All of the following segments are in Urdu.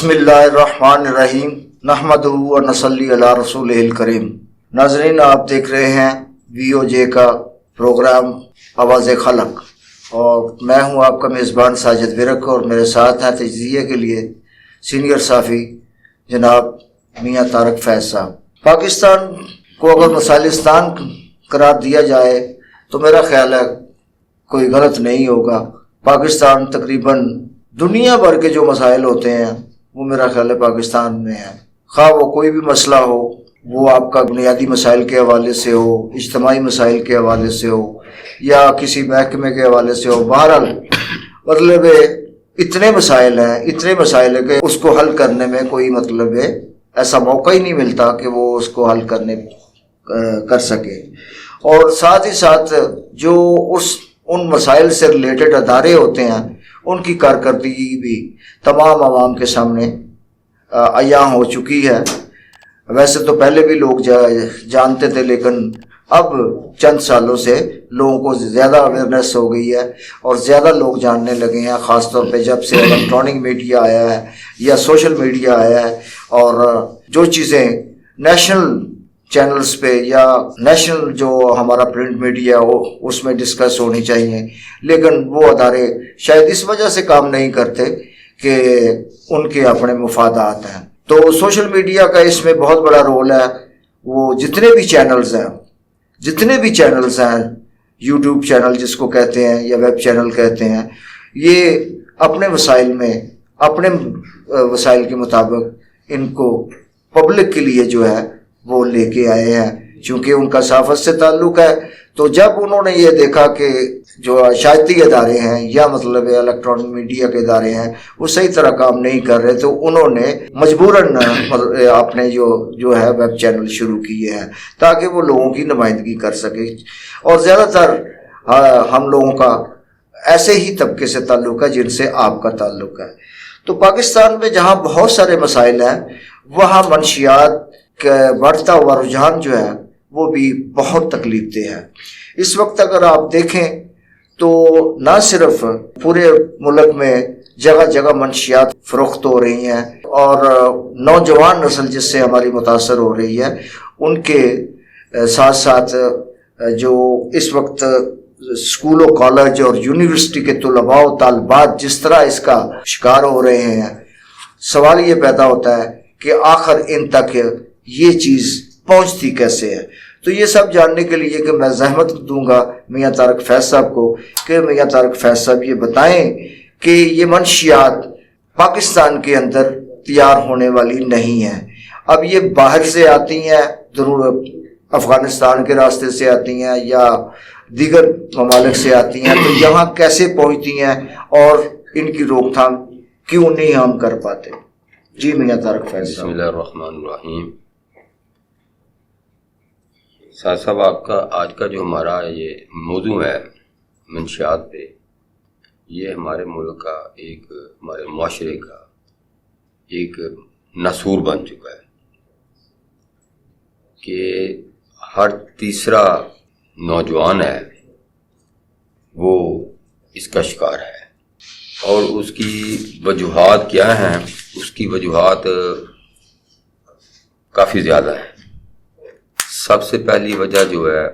بسم اللہ الرحمن الرحیم نحمدہ و نصلی علی رسولہ الکریم۔ ناظرین، آپ دیکھ رہے ہیں VOJ کا پروگرام آواز خلق، اور میں ہوں آپ کا میزبان ساجد ورک، اور میرے ساتھ ہیں تجزیے کے لیے سینئر صحافی جناب میاں طارق فیض صاحب۔ پاکستان کو اگر مسائلستان قرار دیا جائے تو میرا خیال ہے کوئی غلط نہیں ہوگا۔ پاکستان تقریباً دنیا بھر کے جو مسائل ہوتے ہیں وہ میرا خیال ہے پاکستان میں ہے، خواہ وہ کوئی بھی مسئلہ ہو، وہ آپ کا بنیادی مسائل کے حوالے سے ہو، اجتماعی مسائل کے حوالے سے ہو، یا کسی محکمے کے حوالے سے ہو۔ بہرحال مطلب اتنے مسائل ہیں کہ اس کو حل کرنے میں کوئی مطلب ہے ایسا موقع ہی نہیں ملتا کہ وہ اس کو حل کر سکے۔ اور ساتھ ہی ساتھ جو ان مسائل سے ریلیٹڈ ادارے ہوتے ہیں ان کی کارکردگی بھی تمام عوام کے سامنے عیاں ہو چکی ہے۔ ویسے تو پہلے بھی لوگ جانتے تھے، لیکن اب چند سالوں سے لوگوں کو زیادہ اویئرنیس ہو گئی ہے اور زیادہ لوگ جاننے لگے ہیں، خاص طور پہ جب سے الیکٹرانک میڈیا آیا ہے یا سوشل میڈیا آیا ہے، اور جو چیزیں نیشنل چینلز پہ یا نیشنل جو ہمارا پرنٹ میڈیا ہو اس میں ڈسکس ہونی چاہیے، لیکن وہ ادارے شاید اس وجہ سے کام نہیں کرتے کہ ان کے اپنے مفادات ہیں۔ تو سوشل میڈیا کا اس میں بہت بڑا رول ہے۔ وہ جتنے بھی چینلز ہیں یوٹیوب چینل جس کو کہتے ہیں یا ویب چینل کہتے ہیں، یہ اپنے وسائل کے مطابق ان کو پبلک کے لیے جو ہے وہ لے کے آئے ہیں، چونکہ ان کا صحافت سے تعلق ہے۔ تو جب انہوں نے یہ دیکھا کہ جو اشاعتی ادارے ہیں یا مطلب الیکٹرانک میڈیا کے ادارے ہیں وہ صحیح طرح کام نہیں کر رہے، تو انہوں نے مجبوراً اپنے جو ہے ویب چینل شروع کیے ہیں تاکہ وہ لوگوں کی نمائندگی کر سکے۔ اور زیادہ تر ہم لوگوں کا ایسے ہی طبقے سے تعلق ہے جن سے آپ کا تعلق ہے۔ تو پاکستان میں جہاں بہت سارے مسائل ہیں وہاں منشیات کا بڑھتا ہوا رجحان جو ہے وہ بھی بہت تکلیف دہ ہے۔ اس وقت اگر آپ دیکھیں تو نہ صرف پورے ملک میں جگہ جگہ منشیات فروخت ہو رہی ہیں، اور نوجوان نسل جس سے ہماری متاثر ہو رہی ہے، ان کے ساتھ ساتھ جو اس وقت اسکول و کالج اور یونیورسٹی کے طلباء و طالبات جس طرح اس کا شکار ہو رہے ہیں، سوال یہ پیدا ہوتا ہے کہ آخر ان تک یہ چیز پہنچتی کیسے ہے۔ تو یہ سب جاننے کے لیے کہ میں زحمت دوں گا میاں طارق فیض صاحب کو کہ میاں طارق فیض صاحب یہ بتائیں کہ یہ منشیات پاکستان کے اندر تیار ہونے والی نہیں ہیں، اب یہ باہر سے آتی ہیں، ضرور افغانستان کے راستے سے آتی ہیں یا دیگر ممالک سے آتی ہیں، تو یہاں کیسے پہنچتی ہیں اور ان کی روک تھام کیوں نہیں ہم کر پاتے؟ جی میاں طارق فیض صاحب۔ بسم اللہ الرحمن الرحیم۔ صاحب آپ کا آج کا جو ہمارا یہ موضوع ہے منشیات پہ، یہ ہمارے ملک کا ہمارے معاشرے کا ایک ناسور بن چکا ہے کہ ہر تیسرا نوجوان ہے وہ اس کا شکار ہے، اور اس کی وجوہات کیا ہیں؟ اس کی وجوہات کافی زیادہ ہیں۔ سب سے پہلی وجہ جو ہے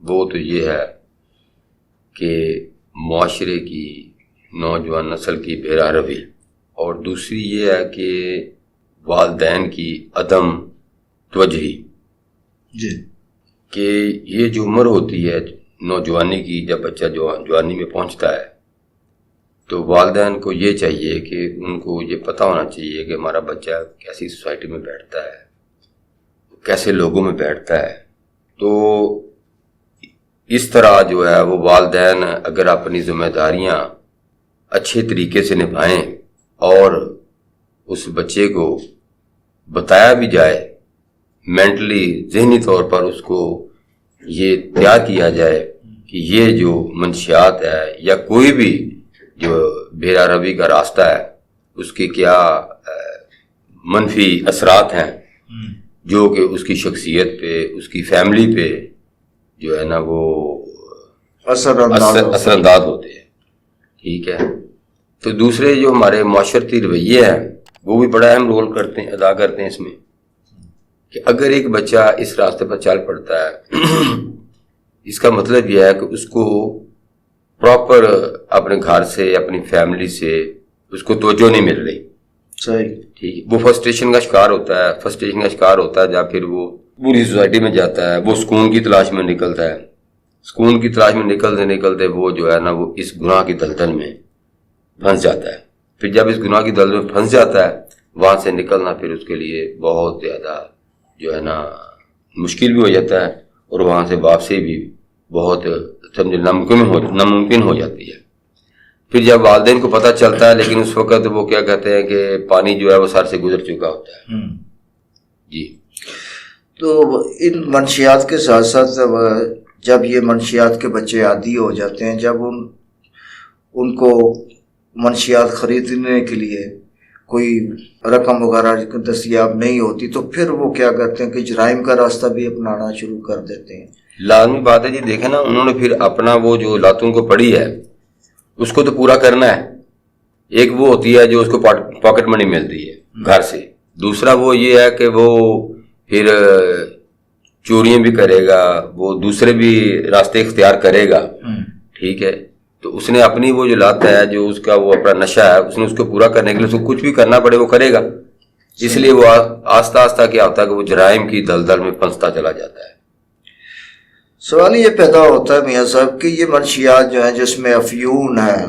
وہ تو یہ ہے کہ معاشرے کی نوجوان نسل کی بے راہ روی، اور دوسری یہ ہے کہ والدین کی عدم توجہی، کہ یہ جو عمر ہوتی ہے نوجوانی کی، جب بچہ جوانی میں پہنچتا ہے تو والدین کو یہ چاہیے کہ ان کو یہ پتہ ہونا چاہیے کہ ہمارا بچہ کیسی سوسائٹی میں بیٹھتا ہے، کیسے لوگوں میں بیٹھتا ہے۔ تو اس طرح جو ہے وہ والدین اگر اپنی ذمہ داریاں اچھے طریقے سے نبھائیں اور اس بچے کو بتایا بھی جائے، مینٹلی ذہنی طور پر اس کو یہ تیار کیا جائے کہ یہ جو منشیات ہے یا کوئی بھی جو بے راہ روی کا راستہ ہے اس کے کیا منفی اثرات ہیں جو کہ اس کی شخصیت پہ، اس کی فیملی پہ جو ہے نا وہ اثر انداز ہوتے ہیں، ٹھیک ہے۔ تو دوسرے جو ہمارے معاشرتی رویے ہیں وہ بھی بڑا اہم رول ادا کرتے ہیں اس میں، کہ اگر ایک بچہ اس راستے پر چل پڑتا ہے اس کا مطلب یہ ہے کہ اس کو پراپر اپنے گھر سے اپنی فیملی سے اس کو توجہ نہیں مل رہی. صحیح. ٹھیک ہے، وہ فرسٹریشن کا شکار ہوتا ہے جب پھر وہ پوری سوسائٹی میں جاتا ہے، وہ سکون کی تلاش میں نکلتا ہے. سکون کی تلاش میں نکلتے وہ جو ہے نا وہ اس گناہ کی دلدل میں پھنس جاتا ہے. پھر جب اس گناہ کی دلدل میں پھنس جاتا ہے وہاں سے نکلنا پھر اس کے لیے بہت زیادہ جو ہے نا مشکل بھی ہو جاتا ہے، اور وہاں سے واپسی بھی بہت سمجھے ناممکن ہو جاتی ہے. پھر جب والدین کو پتہ چلتا ہے لیکن اس وقت وہ کیا کہتے ہیں کہ پانی جو ہے وہ سر سے گزر چکا ہوتا ہے. جی. تو ان منشیات کے ساتھ ساتھ جب یہ منشیات کے بچے عادی ہو جاتے ہیں، جب ان کو منشیات خریدنے کے لیے کوئی رقم وغیرہ دستیاب نہیں ہوتی تو پھر وہ کیا کرتے ہیں کہ جرائم کا راستہ بھی اپنانا شروع کر دیتے ہیں. لازمی بات ہے جی. دیکھیں نا، انہوں نے پھر اپنا وہ جو لاتوں کو پڑی ہے اس کو تو پورا کرنا ہے. ایک وہ ہوتی ہے جو اس کو پاکٹ منی ملتی ہے گھر سے، دوسرا وہ یہ ہے کہ وہ پھر چوریاں بھی کرے گا، وہ دوسرے بھی راستے اختیار کرے گا. ٹھیک ہے، تو اس نے اپنی وہ جو لات ہے، جو اس کا وہ اپنا نشہ ہے، اس نے اس کو پورا کرنے کے لیے اس کو کچھ بھی کرنا پڑے وہ کرے گا. اس لیے وہ آہستہ آہستہ کیا ہوتا ہے کہ وہ جرائم کی دلدل میں پھنستا چلا جاتا ہے. سوال یہ پیدا ہوتا ہے میاں صاحب کہ یہ منشیات جو ہیں جس میں افیون ہے،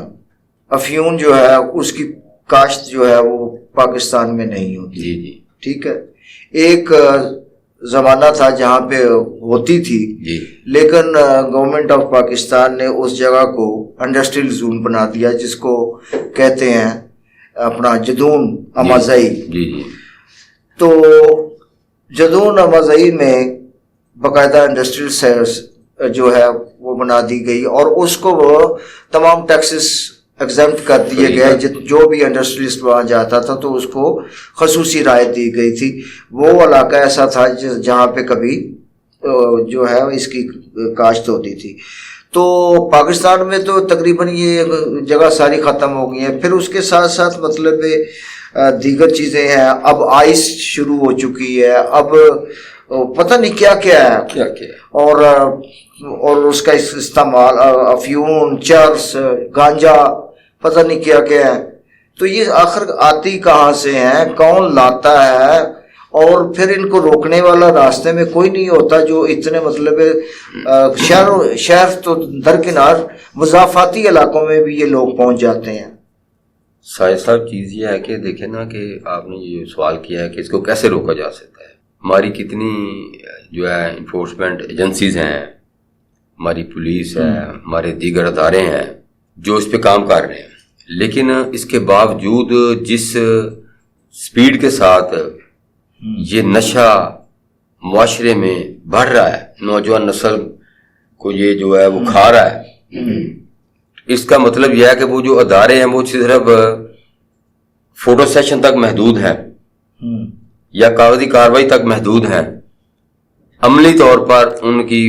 افیون جو ہے اس کی کاشت جو ہے وہ پاکستان میں نہیں ہوتی. جی جی. ٹھیک ہے، ایک زمانہ تھا جہاں پہ ہوتی تھی جی، لیکن گورنمنٹ آف پاکستان نے اس جگہ کو انڈسٹریل زون بنا دیا جس کو کہتے ہیں اپنا جدون امازئی. جی جی. تو جدون امازئی میں باقاعدہ انڈسٹریل جو ہے وہ بنا دی گئی اور اس کو وہ تمام ٹیکسز ایگزمپٹ کر دیے گئے. جو بھی انڈسٹریلسٹ وہاں جاتا تھا تو اس کو خصوصی رعایت دی گئی تھی. وہ علاقہ ایسا تھا جہاں پہ کبھی جو ہے اس کی کاشت ہوتی تھی. تو پاکستان میں تو تقریباً یہ جگہ ساری ختم ہو گئی ہیں. پھر اس کے ساتھ ساتھ مطلب دیگر چیزیں ہیں. اب آئس شروع ہو چکی ہے، اب پتہ نہیں کیا کیا ہے، اور اس کا استعمال افیون، چرس، گانجا، پتہ نہیں کیا کیا ہے. تو یہ آخر آتی کہاں سے ہیں، کون لاتا ہے، اور پھر ان کو روکنے والا راستے میں کوئی نہیں ہوتا جو اتنے مطلب شہر تو درکنار مضافاتی علاقوں میں بھی یہ لوگ پہنچ جاتے ہیں. صاحب چیز یہ ہے کہ دیکھیں نا کہ آپ نے یہ سوال کیا ہے کہ اس کو کیسے روکا جا سکتا ہے. ہماری کتنی جو ہے انفورسمنٹ ایجنسیز ہیں، ہماری پولیس ہے، ہمارے دیگر ادارے ہیں جو اس پہ کام کر رہے ہیں، لیکن اس کے باوجود جس سپیڈ کے ساتھ یہ نشہ معاشرے میں بڑھ رہا ہے، نوجوان نسل کو یہ جو ہے وہ کھا رہا ہے، اس کا مطلب یہ ہے کہ وہ جو ادارے ہیں وہ صرف فوٹو سیشن تک محدود ہیں یا کاغذی کارروائی تک محدود ہیں. عملی طور پر ان کی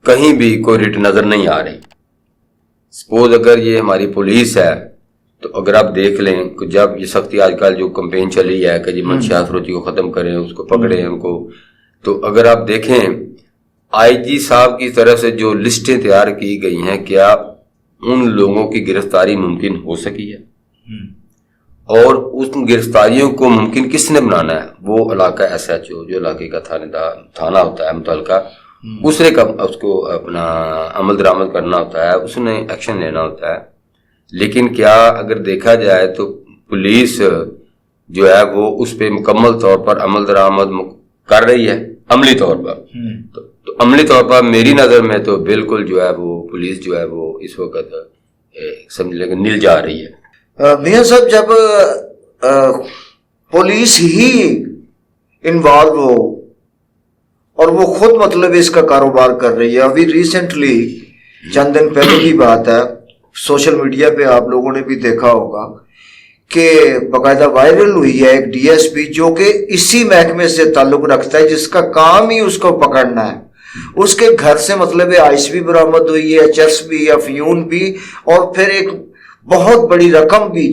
کہیں بھی کوئی ریٹ نظر نہیں آ رہی. سپوز اگر یہ ہماری پولیس ہے تو اگر آپ دیکھ لیں کہ جب یہ سختی آج کل جو کمپین چلی ہے کہ جی منشیات فروشی کو ختم کریں، اس کو پکڑیں ان کو، تو اگر آپ دیکھیں آئی جی صاحب کی طرف سے جو لسٹیں تیار کی گئی ہیں، کیا ان لوگوں کی گرفتاری ممکن ہو سکی ہے؟ اور اس گرفتاریوں کو ممکن کس نے بنانا ہے؟ وہ علاقہ ایس ایچ او جو علاقے کا تھانہ ہوتا ہے متعلقہ، اس نے اس کو اپنا عمل درآمد کرنا ہوتا ہے، اس نے ایکشن لینا ہوتا ہے. لیکن کیا اگر دیکھا جائے تو پولیس جو ہے وہ اس پہ مکمل طور پر عمل درآمد کر رہی ہے عملی طور پر؟ تو عملی طور پر میری نظر میں تو بالکل جو ہے وہ پولیس جو ہے وہ اس وقت سمجھ لے کہ نل جا رہی ہے. میاں صاحب جب پولیس ہی انوالو ہو اور وہ خود مطلب اس کا کاروبار کر رہی ہے، ابھی ریسنٹلی چند دن پہلے کی بات ہے، سوشل میڈیا پہ آپ لوگوں نے بھی دیکھا ہوگا کہ باقاعدہ وائرل ہوئی ہے ایک ڈی ایس پی جو کہ اسی محکمے سے تعلق رکھتا ہے، جس کا کام ہی اس کو پکڑنا ہے. اس کے گھر سے مطلب آئس بھی برآمد ہوئی ہے، چرس بھی، افیون بھی، اور پھر ایک بہت بڑی رقم بھی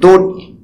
2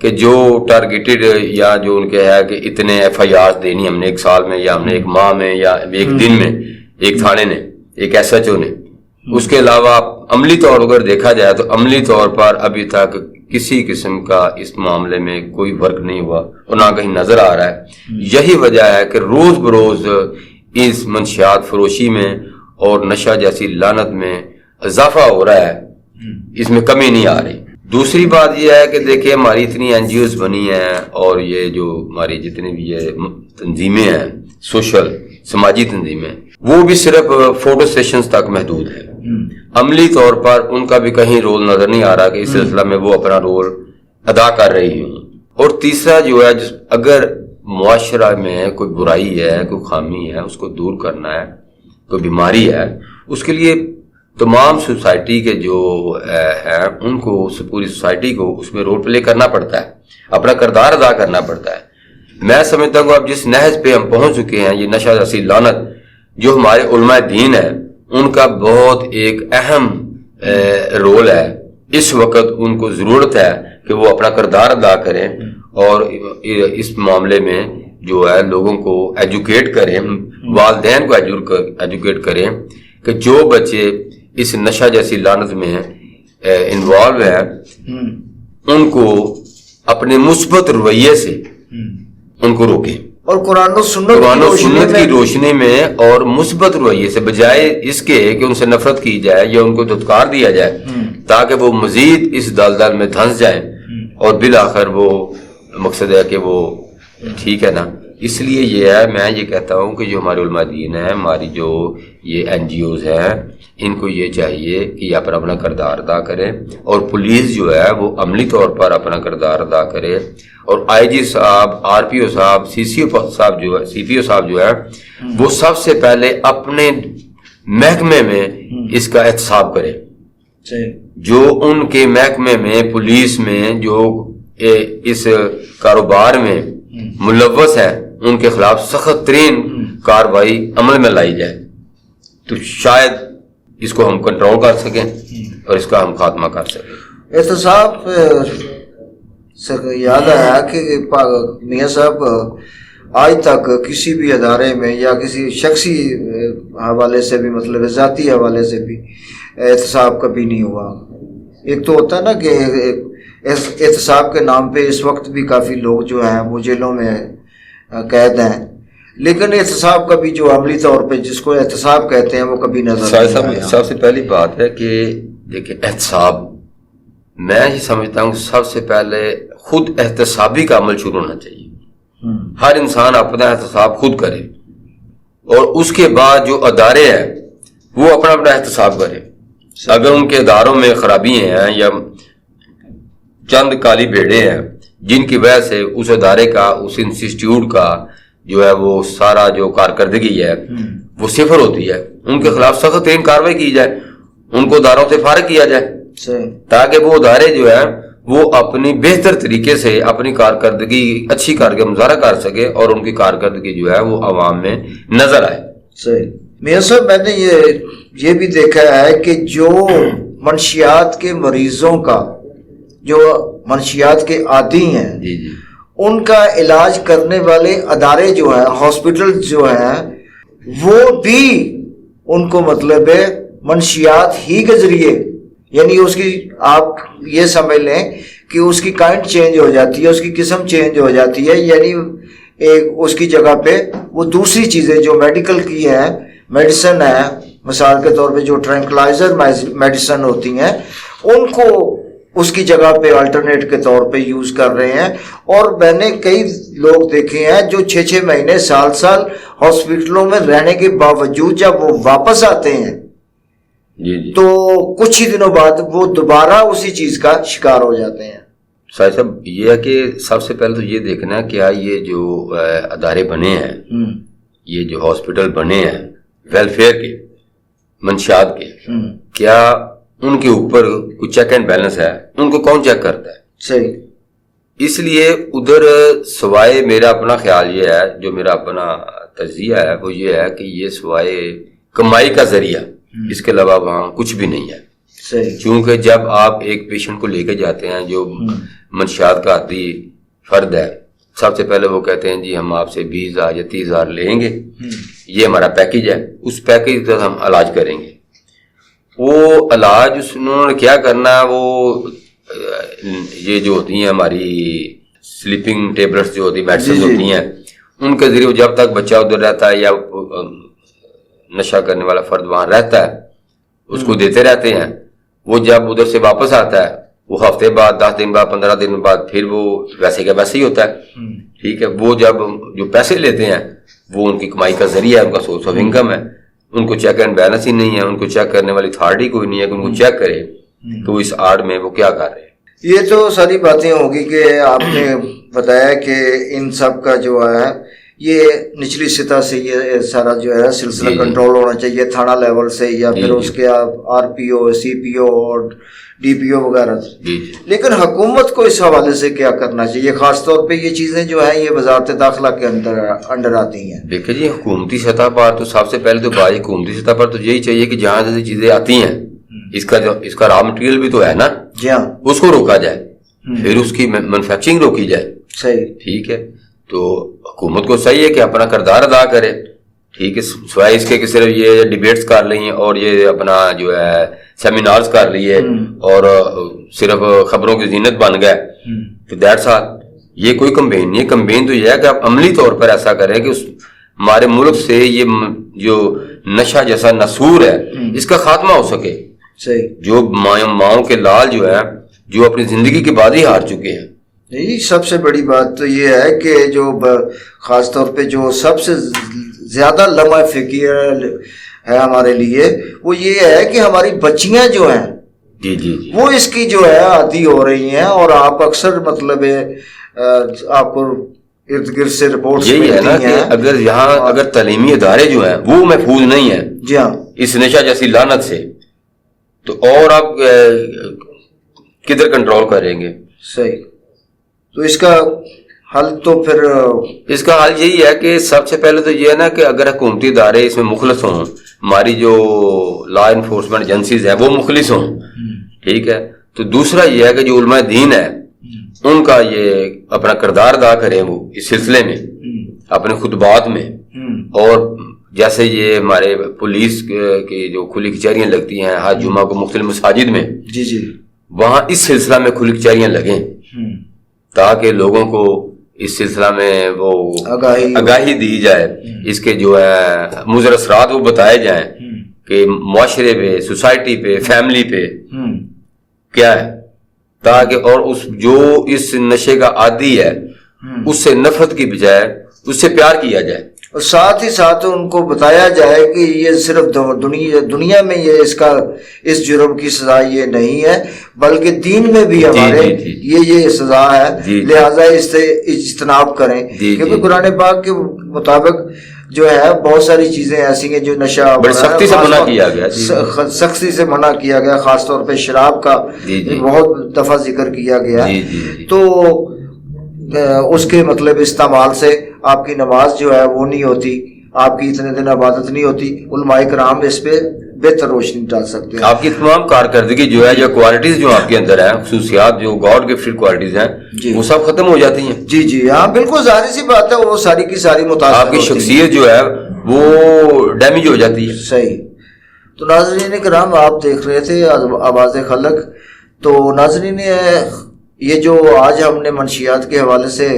کہ جو ٹارگیٹڈ یا جو ان کے ہے کہ اتنے ایف آئی آر دینی ہم نے ایک سال میں یا ہم نے ایک ماہ میں یا ایک دن میں ایک تھانے نے ایک ایس ایچ او نے، اس کے علاوہ عملی طور اگر دیکھا جائے تو عملی طور پر ابھی تک کسی قسم کا اس معاملے میں کوئی ورک نہیں ہوا اور نہ کہیں نظر آ رہا ہے۔ یہی وجہ ہے کہ روز بروز اس منشیات فروشی میں اور نشہ جیسی لعنت میں اضافہ ہو رہا ہے، اس میں کمی نہیں آ رہی۔ دوسری بات یہ ہے کہ دیکھیں ہماری اتنی این جی اوز بنی ہیں اور یہ جو ہماری جتنی بھی یہ تنظیمیں ہیں سوشل سماجی تنظیمیں، وہ بھی صرف فوٹو سیشنز تک محدود ہیں۔ عملی طور پر ان کا بھی کہیں رول نظر نہیں آ رہا کہ اس سلسلہ میں وہ اپنا رول ادا کر رہی ہوں۔ اور تیسرا جو ہے اگر معاشرہ میں کوئی برائی ہے، کوئی خامی ہے، اس کو دور کرنا ہے، کوئی بیماری ہے، اس کے لیے تمام سوسائٹی کے جو ہیں ان کو پوری سوسائٹی کو اس میں رول پلے کرنا پڑتا ہے، اپنا کردار ادا کرنا پڑتا ہے۔ میں سمجھتا ہوں اب جس نہج پہ ہم پہنچ چکے ہیں، یہ نشہ جیسی لعنت، جو ہمارے علماء دین ہے ان کا بہت ایک اہم رول ہے۔ اس وقت ان کو ضرورت ہے کہ وہ اپنا کردار ادا کریں اور اس معاملے میں جو ہے لوگوں کو ایجوکیٹ کریں، والدین کو ایجوکیٹ کریں کہ جو بچے اس نشہ جیسی لعنت میں انوالو ہیں ان کو اپنے مثبت رویے سے ان کو روکیں، اور قرآن و سنت کی روشنی میں اور مثبت رویے سے، بجائے اس کے کہ ان سے نفرت کی جائے یا ان کو دھتکار دیا جائے تاکہ وہ مزید اس دلدل میں دھنس جائیں اور بالآخر وہ مقصد ہے کہ وہ ٹھیک ہے نا۔ اس لیے یہ ہے، میں یہ کہتا ہوں کہ جو ہمارے علماء دین ہیں، ہماری جو یہ این جی اوز ہیں، ان کو یہ چاہیے کہ یہ اپنا کردار ادا کریں اور پولیس جو ہے وہ عملی طور پر اپنا کردار ادا کرے، اور آئی جی صاحب، آر پی او صاحب، سی سی او صاحب جو ہے، سی پی او صاحب جو ہے، وہ سب سے پہلے اپنے محکمے میں اس کا احتساب کرے۔ جو ان کے محکمے میں، پولیس میں جو اس کاروبار میں ملوث ہے ان کے خلاف سخت ترین کاروائی عمل میں لائی جائے تو شاید اس کو ہم کنٹرول کر سکیں اور اس کا ہم خاتمہ کر سکیں۔ احتساب سے یاد آیا کہ میاں صاحب آج تک کسی بھی ادارے میں یا کسی شخصی حوالے سے بھی، مطلب ذاتی حوالے سے بھی احتساب کبھی نہیں ہوا۔ ایک تو ہوتا ہے نا کہ احتساب کے نام پہ اس وقت بھی کافی لوگ جو ہیں وہ جیلوں میں قید ہیں، لیکن احتساب کا بھی جو عملی طور پہ جس کو احتساب کہتے ہیں وہ کبھی نظر نہیں آیا۔ سب سے پہلی بات ہے کہ دیکھیں احتساب، میں یہ سمجھتا ہوں سب سے پہلے خود احتسابی کا عمل شروع ہونا چاہیے۔ ہر انسان اپنا احتساب خود کرے اور اس کے بعد جو ادارے ہیں وہ اپنا اپنا احتساب کرے۔ اگر ان کے اداروں میں خرابی ہیں یا چند کالی بھیڑیں ہیں جن کی وجہ سے اس ادارے کا، اس انسٹیٹیوٹ کا جو ہے وہ سارا جو کارکردگی ہے وہ صفر ہوتی ہے، ان کے خلاف سخت ترین کارروائی کی جائے، ان کو اداروں سے فارغ کیا جائے تاکہ وہ ادارے جو ہے وہ اپنی بہتر طریقے سے اپنی کارکردگی، اچھی کارکردگی مظاہرہ کر سکے اور ان کی کارکردگی جو ہے وہ عوام میں نظر آئے۔ صحیح میاں صاحب، میں نے یہ بھی دیکھا ہے کہ جو منشیات کے مریضوں کا، جو منشیات کے عادی ہیں، جی جی، ان کا علاج کرنے والے ادارے جو ہیں، ہاسپٹل جو ہیں، وہ بھی ان کو مطلب ہے منشیات ہی کے ذریعے، یعنی اس کی آپ یہ سمجھ لیں کہ اس کی کائنڈ چینج ہو جاتی ہے، اس کی قسم چینج ہو جاتی ہے، یعنی ایک اس کی جگہ پہ وہ دوسری چیزیں جو میڈیکل کی ہیں، میڈیسن ہے، مثال کے طور پہ جو ٹرینکلائزر میڈیسن ہوتی ہیں، ان کو اس کی جگہ پہ الٹرنیٹ کے طور پہ یوز کر رہے ہیں۔ اور میں نے کئی لوگ دیکھے ہیں جو 6 مہینے سال ہاسپٹلوں میں رہنے کے باوجود جب وہ واپس آتے ہیں جی جی، تو کچھ ہی دنوں بعد وہ دوبارہ اسی چیز کا شکار ہو جاتے ہیں۔ صاحب صاحب، یہ ہے کہ سب سے پہلے تو یہ دیکھنا کیا یہ جو ادارے بنے ہیں، یہ جو ہاسپٹل بنے ہیں ویلفیئر کے، منشیات کے، کیا ان کے اوپر کوئی چیک اینڈ بیلنس ہے؟ ان کو کون چیک کرتا ہے؟ صحیح۔ اس لیے ادھر سوائے میرا اپنا خیال یہ ہے، جو میرا اپنا تجزیہ ہے وہ یہ ہے کہ یہ سوائے کمائی کا ذریعہ، اس کے علاوہ وہاں کچھ بھی نہیں ہے۔ صحیح. چونکہ جب آپ ایک پیشنٹ کو لے کے جاتے ہیں جو منشیات کا عادی فرد ہے، سب سے پہلے وہ کہتے ہیں جی ہم آپ سے 20,000 یا 30,000 لیں گے، یہ ہمارا پیکیج ہے، اس پیکیج کے ہم علاج کریں گے. وہ علاج انہوں نے کیا کرنا ہے، وہ یہ جو ہوتی ہیں ہماری سلیپنگ ٹیبلٹس جو ہوتی ہیں، میڈیسن ہوتی ہیں، ان کے ذریعے جب تک بچہ ادھر رہتا ہے یا نشہ کرنے والا فرد وہاں رہتا ہے اس کو دیتے رہتے ہیں. وہ جب ادھر سے واپس آتا ہے وہ ہفتے بعد، 10 دن بعد، 15 دن بعد پھر وہ ویسے کا ویسے ہی ہوتا ہے. ٹھیک ہے. وہ جب جو پیسے لیتے ہیں وہ ان کی کمائی کا ذریعہ ہے، ان کا سورس آف انکم ہے. ان کو چیک اینڈ بیلنس ہی نہیں ہے، ان کو چیک کرنے والی اتھارٹی کوئی نہیں ہے کہ ان کو چیک کرے تو اس آڑ میں وہ کیا کر رہے ہیں. یہ تو ساری باتیں ہوگی کہ آپ نے بتایا کہ ان سب کا جو ہے یہ نچلی سطح سے یہ سارا جو ہے سلسلہ کنٹرول ہونا چاہیے، تھانہ لیول سے یا پھر اس کے RPO CPO اور DPO وغیرہ. لیکن حکومت کو اس حوالے سے کیا کرنا چاہیے؟ خاص طور پہ یہ چیزیں جو ہیں یہ وزارت داخلہ کے انڈر آتی ہیں. دیکھیں جی حکومتی سطح پر تو سب سے پہلے تو بھائی حکومتی سطح پر تو یہی چاہیے کہ جہاں سے چیزیں آتی ہیں اس کا را مٹیریل بھی تو ہے نا، جی ہاں، اس کو روکا جائے، پھر اس کی مینوفیکچرنگ روکی جائے. صحیح. ٹھیک ہے. تو حکومت کو صحیح ہے کہ اپنا کردار ادا کرے. ٹھیک ہے. سوائے اس کے کہ صرف یہ ڈیبیٹس کر لیں اور یہ اپنا جو ہے سیمینارز کر لیے اور صرف خبروں کی زینت بن گئے تو دیٹس آل. یہ کوئی کمپین نہیں ہے. کمپین تو یہ ہے کہ آپ عملی طور پر ایسا کریں کہ ہمارے ملک سے یہ جو نشہ جیسا نسور ہے اس کا خاتمہ ہو سکے. صحیح. جو ماؤں کے لال جو ہے جو اپنی زندگی کی بازی ہار چکے ہیں. یہی سب سے بڑی بات تو یہ ہے کہ جو خاص طور پہ جو سب سے زیادہ لمحہ فکر ہے ہمارے لیے وہ یہ ہے کہ ہماری بچیاں جو ہیں جی وہ اس کی جو ہے عادی ہو رہی ہیں. اور آپ اکثر مطلب آپ کو ارد گرد سے رپورٹ یہی ہے نا کہ اگر یہاں اگر تعلیمی ادارے جو ہیں وہ محفوظ نہیں ہیں جی ہاں اس نشہ جیسی لعنت سے تو اور آپ کدھر کنٹرول کریں گے. صحیح. تو اس کا حل تو پھر اس کا حل یہی ہے کہ سب سے پہلے تو یہ ہے نا کہ اگر حکومتی ادارے اس میں مخلص ہوں، ہماری جو لا انفورسمنٹ ایجنسیز ہیں وہ مخلص ہوں. ٹھیک ہے. تو دوسرا یہ ہے کہ جو علماء دین ہے ان کا یہ اپنا کردار ادا کریں وہ اس سلسلے میں اپنے خطبات میں. اور جیسے یہ ہمارے پولیس کی جو کھلی کچہریاں لگتی ہیں ہر جمعہ کو مختلف مساجد میں، جی وہاں اس سلسلہ میں کھلی کچہریاں لگیں تاکہ لوگوں کو اس سلسلہ میں وہ آگاہی دی جائے، اس کے جو ہے مضر اثرات وہ بتائے جائیں کہ معاشرے پہ، سوسائٹی پہ، فیملی پہ کیا ہے، تاکہ اور جو اس نشے کا عادی ہے اس سے نفرت کی بجائے اس سے پیار کیا جائے. اور ساتھ ہی ساتھ ان کو بتایا جائے کہ یہ صرف دنیا میں یہ اس جرم کی سزا یہ نہیں ہے بلکہ دین میں بھی ہمارے یہ سزا ہے، لہٰذا اس سے اجتناب کریں. کیونکہ قرآن پاک کے مطابق جو ہے بہت ساری چیزیں ایسی ہیں جو نشہ سختی سے منع کیا گیا، سختی سے منع کیا گیا، خاص طور پہ شراب کا بہت دفعہ ذکر کیا گیا. تو اس کے مطلب استعمال سے آپ کی نماز جو ہے وہ نہیں ہوتی، آپ کی اتنے دن عبادت نہیں ہوتی. علماء کرام اس پہ بہتر روشنی ڈال سکتے ہیں. آپ کی تمام کارکردگی جو ہے یا کوالٹیز جو آپ کے اندر ہیں، خصوصیات جو گاڈ گفٹڈ کوالٹیز ہیں وہ سب ختم ہو جاتی ہیں. جی ہاں بالکل ظاہر سی بات ہے، وہ ساری کی ساری متاثر، آپ کی شخصیت جو ہے وہ ڈیمیج ہو جاتی ہے. صحیح. تو ناظرین کرام آپ دیکھ رہے تھے آواز خلق. تو ناظرین یہ جو آج ہم نے منشیات کے حوالے سے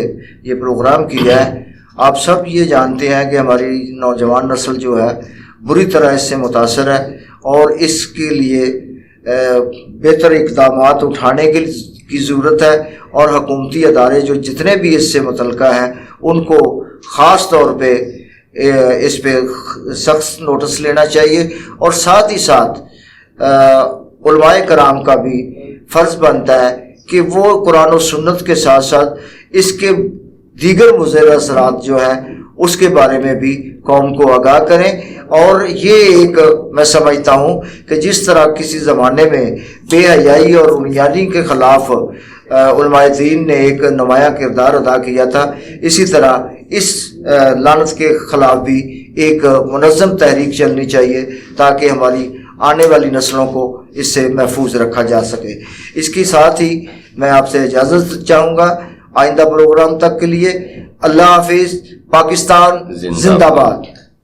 یہ پروگرام کیا ہے، آپ سب یہ جانتے ہیں کہ ہماری نوجوان نسل جو ہے بری طرح اس سے متاثر ہے اور اس کے لیے بہتر اقدامات اٹھانے کی ضرورت ہے. اور حکومتی ادارے جو جتنے بھی اس سے متعلقہ ہیں ان کو خاص طور پہ اس پہ سخت نوٹس لینا چاہیے. اور ساتھ ہی ساتھ علماء کرام کا بھی فرض بنتا ہے کہ وہ قرآن و سنت کے ساتھ ساتھ اس کے دیگر مضر اثرات جو ہیں اس کے بارے میں بھی قوم کو آگاہ کریں. اور یہ ایک میں سمجھتا ہوں کہ جس طرح کسی زمانے میں بے حیائی اور عریانی کے خلاف علماء دین نے ایک نمایاں کردار ادا کیا تھا، اسی طرح اس لعنت کے خلاف بھی ایک منظم تحریک چلنی چاہیے تاکہ ہماری آنے والی نسلوں کو اس سے محفوظ رکھا جا سکے. اس کے ساتھ ہی میں آپ سے اجازت چاہوں گا. آئندہ پروگرام تک کے لیے اللہ حافظ. پاکستان زندہ باد.